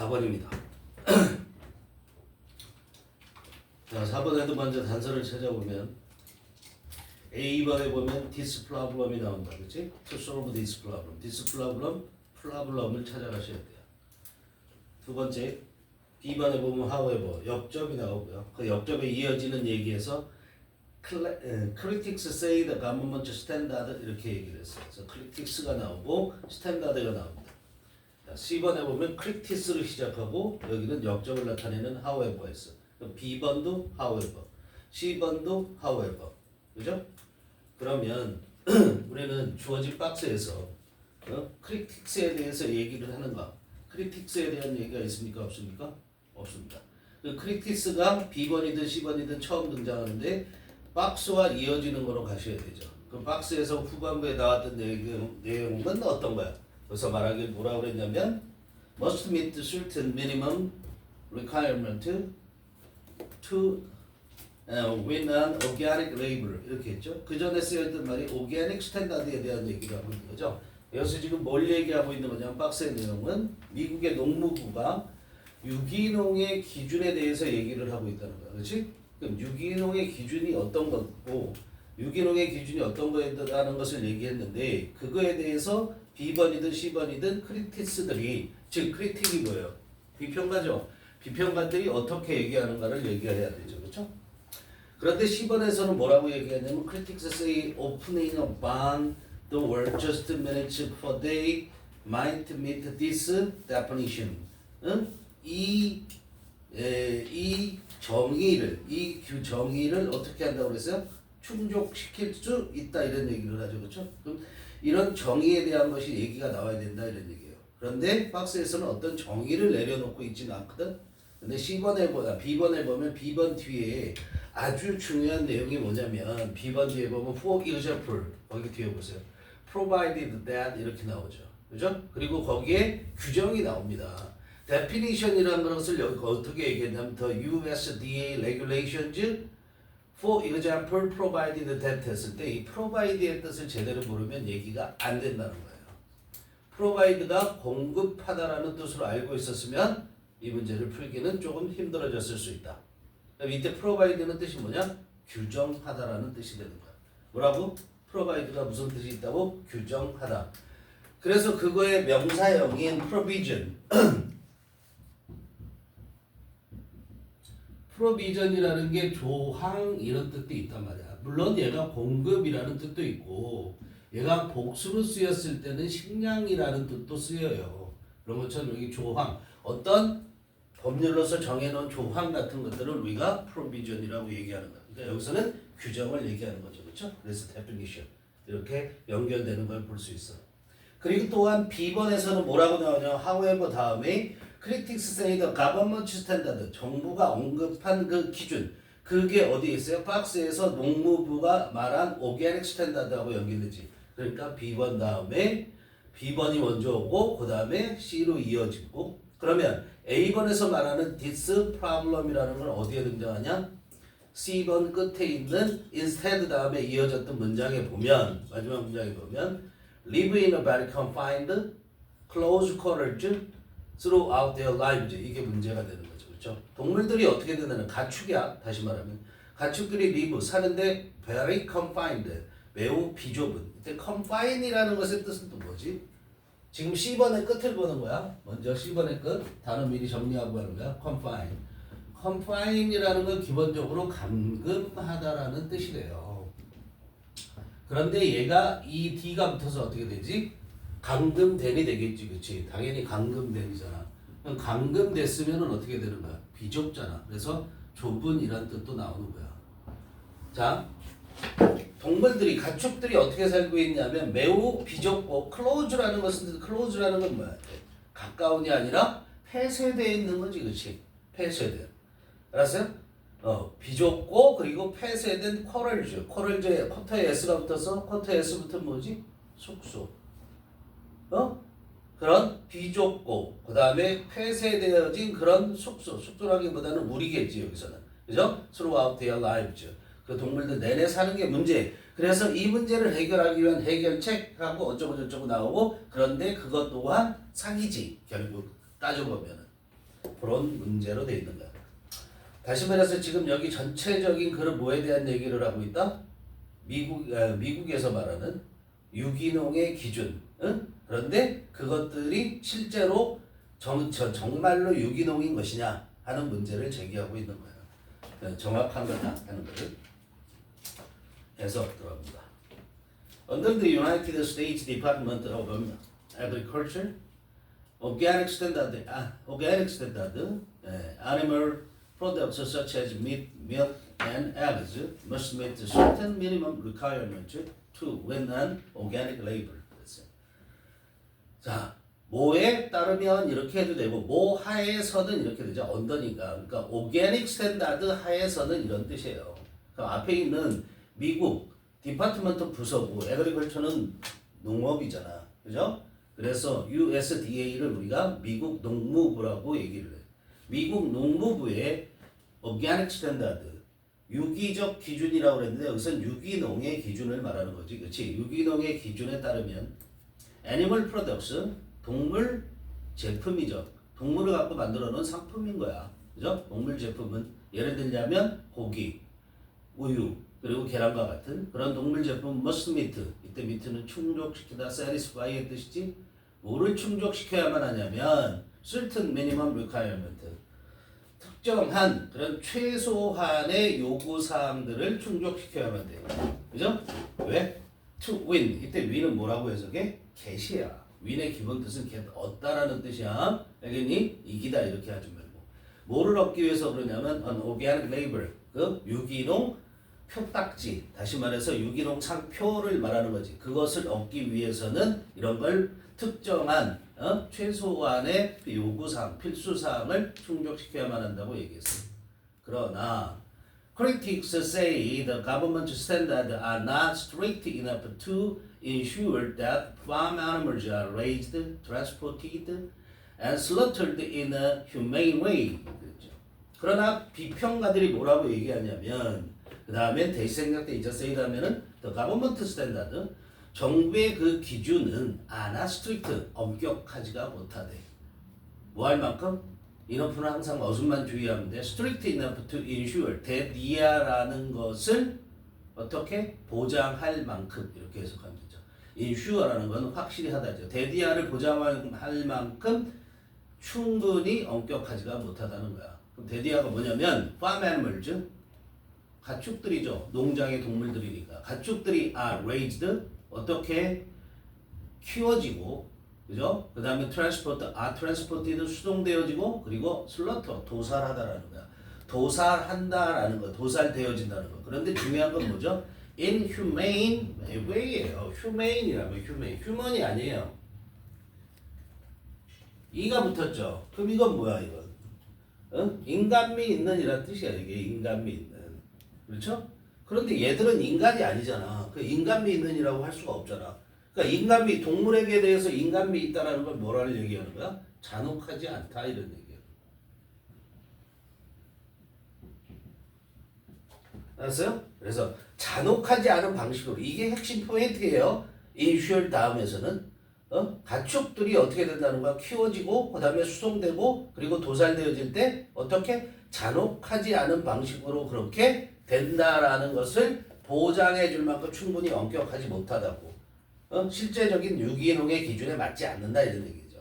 4번입니다. 자, 4번에도 먼저 단서를 찾아보면 A번에 보면 this problem이 나온다. 그렇지? To solve this problem. this problem을 찾아가셔야 돼요. 두 번째 B번에 보면 however 역접이 나오고요. 그 역접에 이어지는 얘기에서 critics say the government standard 이렇게 얘기를 했어요. 그래서 critics가 나오고 standard가 나옵니다. 자, C번에 보면 critics로 시작하고 여기는 역접을 나타내는 however였어. B번도 however, C번도 however. 그죠? 그러면 우리는 주어진 박스에서 critics에 대해서 얘기를 하는가? critics에 대한 얘기가 있습니까? 없습니까? 없습니다. 그 critics가 B번이든 C번이든 처음 등장하는데 박스와 이어지는 거로 가셔야 되죠. 그 박스에서 후반부에 나왔던 내용은 어떤 거야? 그래서 말하길 뭐라 그랬냐면 must meet certain minimum requirement to win an organic label 이렇게 했죠. 그 전에 쓰였던 말이 organic standard에 대한 얘기를 하고 있는 거죠. 여기서 지금 뭘 얘기하고 있는 거냐면 박스의 내용은 미국의 농무부가 유기농의 기준에 대해서 얘기를 하고 있다는 거야. 그렇지? 그럼 유기농의 기준이 어떤 거고 유기농의 기준이 어떤 거라는 것을 얘기했는데 그거에 대해서 B번이든 C번이든 크리티스들이 즉 크리틱이 뭐예요? 비평가죠. 비평가들이 어떻게 얘기하는가를 얘기해야 되죠. 그렇죠? 그런데 C번에서는 뭐라고 얘기하냐면 critics say opening a ban the word just minutes per day might meet this definition. 응? 이 정의를 어떻게 한다고 그랬어요? 충족시킬 수 있다 이런 얘기를 하죠. 그렇죠? 그럼 이런 정의에 대한 것이 얘기가 나와야 된다 이런 얘기예요. 그런데 박스에서는 어떤 정의를 내려놓고 있지는 않거든. 근데 B번에 보면 B번 뒤에 아주 중요한 내용이 뭐냐면 B번 뒤에 보면 for example 거기 뒤에 보세요. provided that 이렇게 나오죠. 그죠? 그리고 거기에 규정이 나옵니다. definition이라는 것을 여기 어떻게 얘기했냐면 the USDA regulations for example provided that 했을 때 이 provide의 뜻을 제대로 모르면 얘기가 안 된다는 거예요. provide가 공급하다라는 뜻으로 알고 있었으면 이 문제를 풀기는 조금 힘들어졌을 수 있다. 그럼 이때 provide는 뜻이 뭐냐? 규정하다라는 뜻이 되는 거야. 뭐라고? provide가 무슨 뜻이 있다고? 규정하다. 그래서 그거의 명사형인 provision 프로비전이라는 게 조항 이런 뜻도 있단 말이야. 물론 얘가 공급이라는 뜻도 있고 얘가 복수로 쓰였을 때는 식량이라는 뜻도 쓰여요. 그런 것처럼 여기 조항 어떤 법률로서 정해놓은 조항 같은 것들을 우리가 프로비전이라고 얘기하는 거야. 그러니까 여기서는 규정을 얘기하는 거죠. 그렇죠? 그래서 definition 이렇게 연결되는 걸 볼 수 있어. 그리고 또한 B번에서는 뭐라고 나오냐 however 다음에 critics say the government standard 정부가 언급한 그 기준 그게 어디에 있어요? 박스에서 농무부가 말한 organic standard하고 연결되지. 그러니까 B번 다음에 B번이 먼저 오고 그 다음에 C로 이어지고 그러면 A번에서 말하는 this problem이라는 건 어디에 등장하냐? C번 끝에 있는 instead 다음에 이어졌던 문장에 보면 마지막 문장에 보면 live in a very confined close quarters throughout their lives 이게 문제가 되는 거죠. 그렇죠? 동물들이 어떻게 되냐면 가축이야. 다시 말하면 가축들이 live 사는데 very confined 매우 비좁은 이때 confine이라는 것의 뜻은 또 뭐지? 지금 C번의 끝을 보는 거야. 먼저 C번의 끝 단어 미리 정리하고 하는 거야. confine. confine이라는 건 기본적으로 감금하다라는 뜻이래요. 그런데 얘가 이 D가 붙어서 어떻게 되지? 감금된이 되겠지, 그렇지? 당연히 감금된이잖아. 그럼 감금됐으면은 어떻게 되는 거야? 비좁잖아. 그래서 좁은이란 뜻도 나오는 거야. 자, 동물들이 가축들이 어떻게 살고 있냐면 매우 비좁고 close라는 것은 close라는 건 뭐야? 가까운이 아니라 폐쇄되어 있는 거지, 그렇지? 폐쇄된. 알았어요? 비좁고 그리고 폐쇄된 쿼럴즈에 쿼터에 S가 붙어서 쿼터에 S 붙으면 뭐지? 숙소. 그런 비좁고 그 다음에 폐쇄되어진 그런 숙소라기보다는 우리겠지 여기서는 그죠? throughout their lives 그 동물들 내내 사는 게 문제. 그래서 이 문제를 해결하기 위한 해결책하고 어쩌고 저쩌고 나오고 그런데 그것 또한 사기지 결국 따져보면은 그런 문제로 돼 있는 거야. 다시 말해서 지금 여기 전체적인 그런 뭐에 대한 얘기를 하고 있다? 미국에서 말하는 유기농의 기준. 응? 그런데 그것들이 실제로 정말로 유기농인 것이냐 하는 문제를 제기하고 있는 거야. 정확한 거냐 하는 것을 해석 들어갑니다. Under the United States Department of Agriculture, organic standard animal products such as meat, milk, and eggs must meet certain minimum requirements to win an organic label. 자, 뭐에 따르면 이렇게 해도 되고 뭐 하에서는 이렇게 되죠. 언더니까. 그러니까 오게닉 스탠다드 하에서는 이런 뜻이에요. 그럼 앞에 있는 미국 디파트먼트 부서고 에그리컬처는 농업이잖아. 그죠? 그래서 USDA를 우리가 미국 농무부라고 얘기를 해. 미국 농무부의 오게닉 스탠다드 유기적 기준이라고 그랬는데 여기서는 유기농의 기준을 말하는 거지. 그렇지? 유기농의 기준에 따르면 애니멀 프로덕스 동물 제품이죠. 동물을 갖고 만들어 놓은 상품인 거야. 그죠? 동물 제품은 예를 들자면 고기, 우유, 그리고 계란과 같은 그런 동물 제품 must meet. 이때 meet는 충족시키다, satisfy의 뜻이지. 뭐를 충족시켜야만 하냐면 certain minimum requirement. 특정한 그런 최소한의 요구사항들을 충족시켜야만 돼요. 그죠? 왜? To win. 이때 win은 뭐라고 해석해? get이야. win의 기본 뜻은 get, 얻다라는 뜻이야. 알겠니? 이기다 이렇게 하지 말고. 뭐를 얻기 위해서 그러냐면 an organic label. 그 유기농 표딱지. 다시 말해서 유기농 상표를 말하는 거지. 그것을 얻기 위해서는 이런 걸 특정한 최소한의 요구사항, 필수사항을 충족시켜야만 한다고 얘기했어요. 그러나 critics say the government standards are not strict enough to ensure that farm animals are raised, transported, and slaughtered in a humane way. 그러나 비평가들이 뭐라고 얘기하냐면 그 다음에 대시생략 때 잊어 쓰이다면은 the government standard 정부의 그 기준은 not strict 엄격하지가 못하대. 뭐 할 만큼? 인어프는 항상 어순만 주의하면 돼. strict enough to ensure 대디아라는 것을 어떻게 보장할 만큼 이렇게 해석하면 되죠. ensure라는 건 확실히 하다죠. 대디아를 보장할 만큼 충분히 엄격하지가 못하다는 거야. 그럼 대디아가 뭐냐면 farm animals 가축들이죠. 농장의 동물들이니까 가축들이 are raised 어떻게 키워지고 그죠? 그 다음에 transported 수송되어지고 그리고 slaughter 도살하다라는 거야. 도살한다라는 거, 도살되어진다는 거. 그런데 중요한 건 뭐죠? inhumane way예요. humane이라면 human이 아니에요. 이가 붙었죠. 그럼 이건 뭐야 이건? 응? 인간미 있는 이란 뜻이야 이게 인간미 있는. 그렇죠? 그런데 얘들은 인간이 아니잖아. 그 인간미 있는이라고 할 수가 없잖아. 그러니까 인간미 동물에게 대해서 인간미 있다라는 걸 뭐라는 얘기하는 거야? 잔혹하지 않다 이런 얘기야. 알았어요? 그래서 잔혹하지 않은 방식으로 이게 핵심 포인트예요. ensure 다음에서는 가축들이 어떻게 된다는 거야? 키워지고 그 다음에 수송되고 그리고 도살되어질 때 어떻게 잔혹하지 않은 방식으로 그렇게 된다라는 것을 보장해 줄 만큼 충분히 엄격하지 못하다고. 실제적인 유기농의 기준에 맞지 않는다 이런 얘기죠.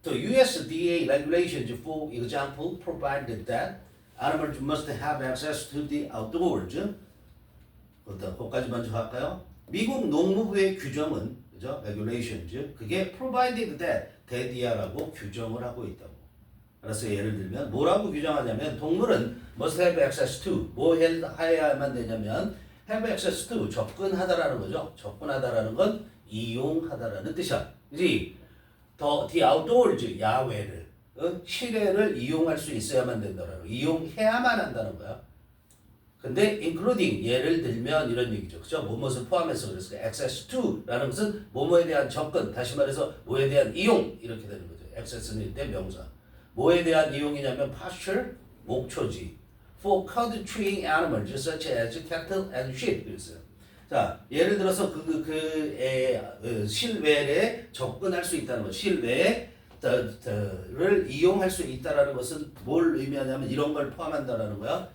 The USDA regulations, for example, provided that animals must have access to the outdoors. 거기까지 먼저 할까요? 미국 농무부의 규정은 그죠? regulations 그게 provided that 대디아라고 규정을 하고 있다고. 그래서 예를 들면 뭐라고 규정하냐면 동물은 must have access to 뭐 해야만 되냐면 have access to 접근하다라는 거죠. 접근하다라는 건 이용하다라는 뜻이야. 그지? the outdoors 야외를 실외를 이용할 수 있어야만 된다라는 거. 이용해야만 한다는 거야. 근데 including 예를 들면 이런 얘기죠. 그죠? 뭐뭇을 포함해서 그래서 access to라는 것은 뭐뭐에 대한 접근 다시 말해서 뭐에 대한 이용 이렇게 되는 거죠. access는 이때 명사. 뭐에 대한 이용이냐면 pasture 목초지 for country animals such as cattle and sheep 그랬어요. 자 예를 들어서 실외에 접근할 수 있다는 거 실외에 the를 이용할 수 있다라는 것은 뭘 의미하냐면 이런 걸 포함한다라는 거야.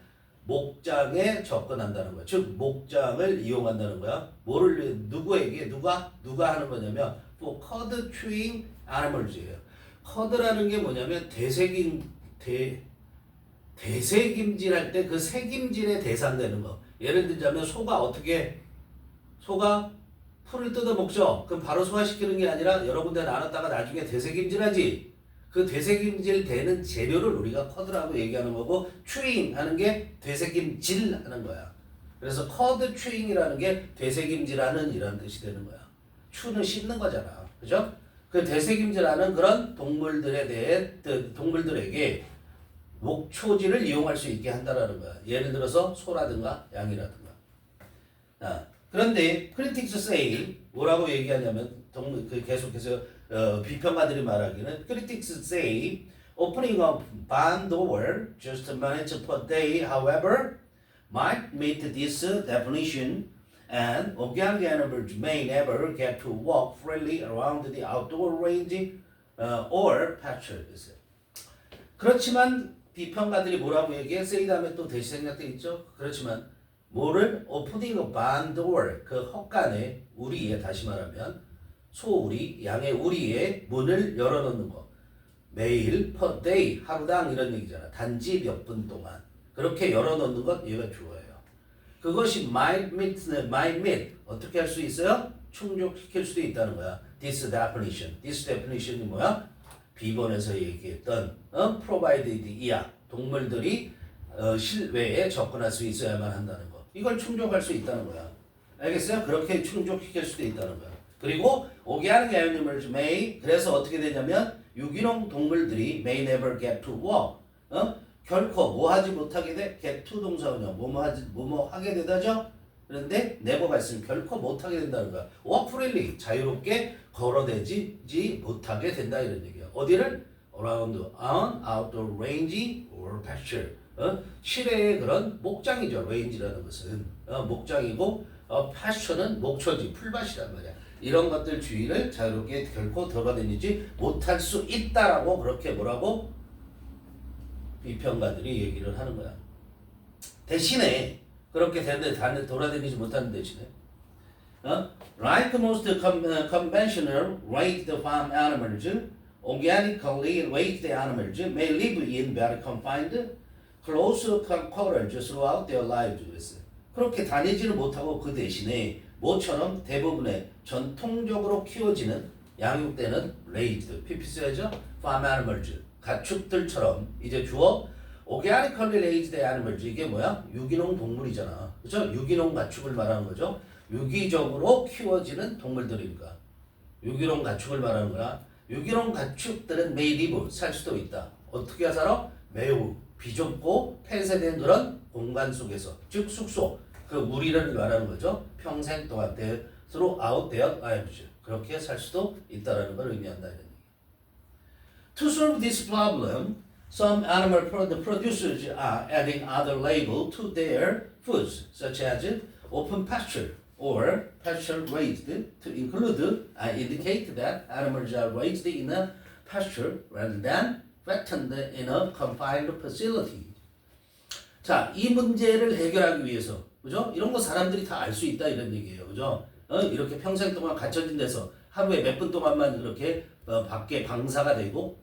목장에 접근한다는 거야. 즉 목장을 이용한다는 거야. 뭐를 누구에게 누가 하는 거냐면 for code chewing animals예요. 커드라는 게 뭐냐면 대세김질할 때 그 새김질에 대상되는 거. 예를 들자면 소가 풀을 뜯어 먹죠. 그럼 바로 소화시키는 게 아니라 여러 군데 나눴다가 나중에 대세김질하지. 그 되새김질 되는 재료를 우리가 커드라고 얘기하는 거고 추잉 하는 게 되새김질 하는 거야. 그래서 커드 추잉이라는 게 되새김질하는 이런 뜻이 되는 거야. 추는 씹는 거잖아. 그죠? 그 되새김질하는 그런 동물들에게 목초지를 이용할 수 있게 한다라는 거야. 예를 들어서 소라든가 양이라든가. 그런데 critics say 뭐라고 얘기하냐면 계속해서 비평가들이 말하기는 critics say opening a barn door just a minute per day, however, might meet this definition, and organic animals may never get to walk freely around the outdoor range or pastures. 그렇지만 비평가들이 뭐라고 얘기해? say 다음에 또 대시 생략돼 있죠. 그렇지만 뭐를 opening a barn door 그 헛간에 우리에 다시 말하면 소우리 양의 우리에 문을 열어놓는 거 매일 per day 하루당 이런 얘기잖아. 단지 몇 분 동안 그렇게 열어놓는 것 얘가 주어예요. 그것이 might meet 어떻게 할 수 있어요? 충족시킬 수도 있다는 거야. This definition이 뭐야? 비본에서 얘기했던 provided 이야 동물들이 실외에 접근할 수 있어야만 한다는 거. 이걸 충족할 수 있다는 거야. 알겠어요? 그렇게 충족시킬 수도 있다는 거야. 그리고 organic animals may 그래서 어떻게 되냐면 유기농 동물들이 may never get to walk 결코 뭐 하지 못하게 돼? get to 동사원이요. 뭐뭐 하게 되다죠? 그런데 never가 있으면 결코 못하게 된다는 거야. walk freely 자유롭게 걸어대지 못하게 된다 이런 얘기야. 어디를? around an outdoor range or pasture 실외의 그런 목장이죠. range라는 것은 목장이고 pasture는 목초지 풀밭이란 말이야. 이런 것들 주위를 자유롭게 결코 돌아다니지 못할 수 있다라고 그렇게 뭐라고 비평가들이 얘기를 하는 거야. 대신에 그렇게 돌아다니지 못하는 대신에 like most conventional raised farm animals, organically raised animals may live in very confined, close quarters throughout their lives. 그렇게 다니지를 못하고 그 대신에 모처럼 대부분의 전통적으로 키워지는 양육되는 raised, pp 써야죠. farm animals, 가축들처럼 이제 주어 organically raised animals 이게 뭐야? 유기농 동물이잖아. 그렇죠? 유기농 가축을 말하는 거죠. 유기적으로 키워지는 동물들이니까 유기농 가축을 말하는 거야. 유기농 가축들은 may live 살 수도 있다. 어떻게 살아? 매우 비좁고 폐쇄된 그런 공간 속에서 즉 숙소 그 무리를 말하는 거죠. 평생 동안 throughout their lives 그렇게 살 수도 있다라는 걸 의미한다 이런 얘기. To solve this problem, some animal producers are adding other label to their foods, such as open pasture or pasture raised, to indicate that animals are raised in a pasture rather than fattened in a confined facility. 자, 이 문제를 해결하기 위해서, 그죠? 이런 거 사람들이 다 알 수 있다 이런 얘기예요, 그죠? 이렇게 평생 동안 갇혀진 데서 하루에 몇 분 동안만 이렇게 밖에 방사가 되고,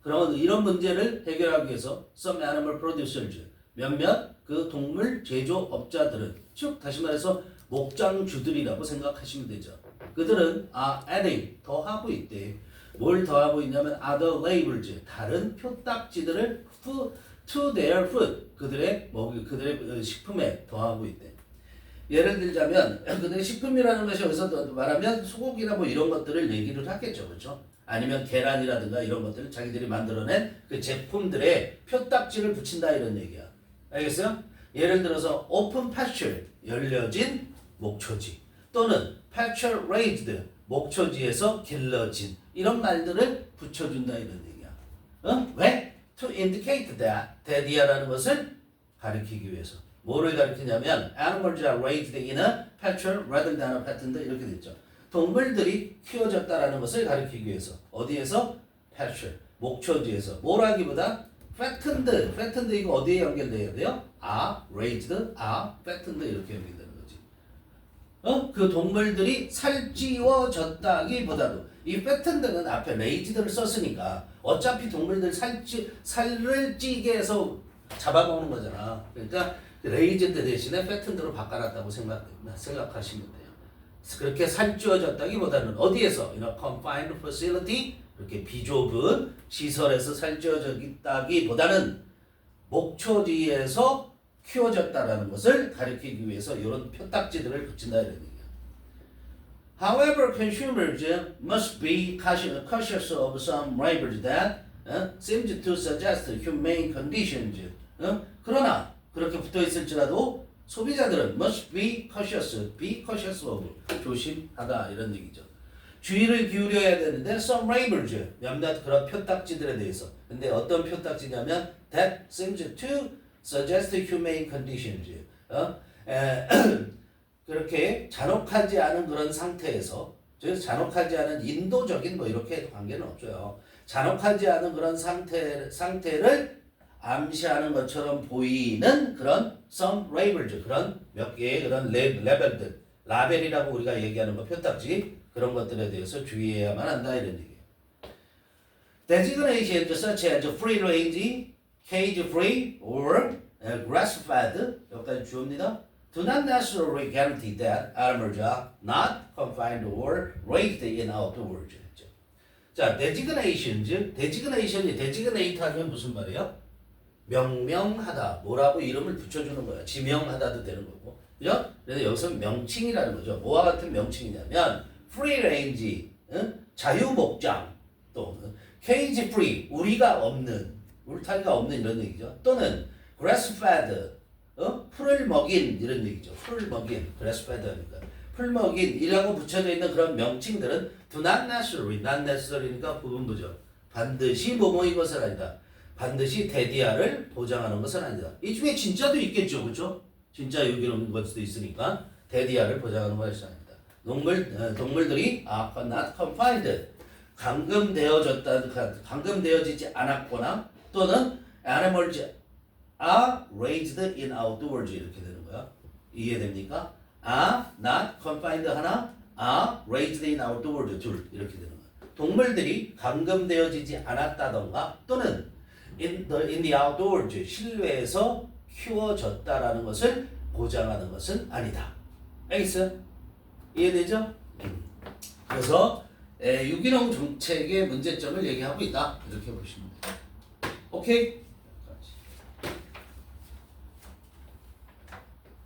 그런 이런 문제를 해결하기 위해서 some animal producers 몇몇 그 동물 제조업자들은 즉 다시 말해서 목장주들이라고 생각하시면 되죠. 그들은 adding 더하고 있대. 뭘 더하고 있냐면 other labels 다른 표딱지들을 to their food 그들의 식품에 더하고 있대. 예를 들자면 그들의 식품이라는 것이 여기서 말하면 소고기나 뭐 이런 것들을 얘기를 하겠죠, 그렇죠? 아니면 계란이라든가 이런 것들을 자기들이 만들어낸 그 제품들에 표딱지를 붙인다 이런 얘기야. 알겠어요? 예를 들어서 open pasture 열려진 목초지 또는 pasture raised 목초지에서 길러진 이런 말들을 붙여준다 이런 얘기야. 왜? To indicate that이라는 것을 가리키기 위해서. 뭐를 가리키냐면 animals are raised in a pasture rather than a fattened 이렇게 됐죠. 동물들이 키워졌다라는 것을 가리키기 위해서 어디에서? pasture. 목초지에서. 뭐라기보다 fattened 이거 어디에 연결돼야 돼요? raised, fattened 이렇게 연결되는 거지. 그 동물들이 살찌워졌다기보다도 이 fattened는 앞에 raised를 썼으니까 어차피 동물들 살을 찌게 해서 잡아먹는 거잖아. 그러니까 raised 대신에 fattened로 바꿔놨다고 생각하시면 돼요. 그렇게 살찌워졌다기보다는 어디에서? In a confined facility 이렇게 비좁은 시설에서 살찌워졌다기보다는 목초지에서 키워졌다라는 것을 가리키기 위해서 이런 표딱지들을 붙인다 이런 얘기야. However, consumers must be cautious of some labels that seems to suggest humane conditions. 그러나 그렇게 붙어 있을지라도 소비자들은 must be cautious of 조심하다 이런 얘기죠. 주의를 기울여야 되는데 some labels 몇몇 그런 표딱지들에 대해서. 근데 어떤 표딱지냐면 that seems to suggest humane conditions. 그렇게 잔혹하지 않은 그런 상태에서, 즉 잔혹하지 않은 인도적인 뭐 이렇게 관계는 없어요. 잔혹하지 않은 그런 상태를 암시하는 것처럼 보이는 그런 some labels, 그런 몇 개의 그런 레벨들, 라벨이라고 우리가 얘기하는 거 표딱지 그런 것들에 대해서 주의해야만 한다 이런 얘기예요. Designations such as free range, cage free, or grass fed 여기까지 주어입니다. Do not necessarily guarantee that animals are not confined or raised in outdoors. 자, designation, designation이 designate 하면 무슨 말이에요? 명명하다. 뭐라고 이름을 붙여주는 거야. 지명하다도 되는 거고. 그죠? 그래서 여기서 명칭이라는 거죠. 뭐와 같은 명칭이냐면 free range, 자유목장, 또는 cage free, 우리가 없는, 울타리가 없는 이런 얘기죠. 또는 grass fed, 풀을 먹인 이런 얘기죠. 풀을 먹인, grass fed 하니까 풀 먹인이라고 붙여져 있는 그런 명칭들은 do not necessary니까 부분부죠. 반드시 뭐뭐인 것은 아니다. 반드시 대디아를 보장하는 것은 아니다. 이 중에 진짜도 있겠죠, 그렇죠? 진짜 여기는 없는 것도 있으니까 대디아를 보장하는 것이 아니다. 동물들이 not confined, 감금되어지지 않았거나 또는 animals are raised in outdoors 이렇게 되는 거야. 이해됩니까? not confined 하나, raised in outdoors 둘 이렇게 되는 거야. 동물들이 감금되어지지 않았다던가 또는 in the outdoors 실외에서 키워졌다라는 것을 보장하는 것은 아니다. 알겠어요? 이해되죠? 그래서 유기농 정책의 문제점을 얘기하고 있다. 이렇게 보시면 돼요. 오케이?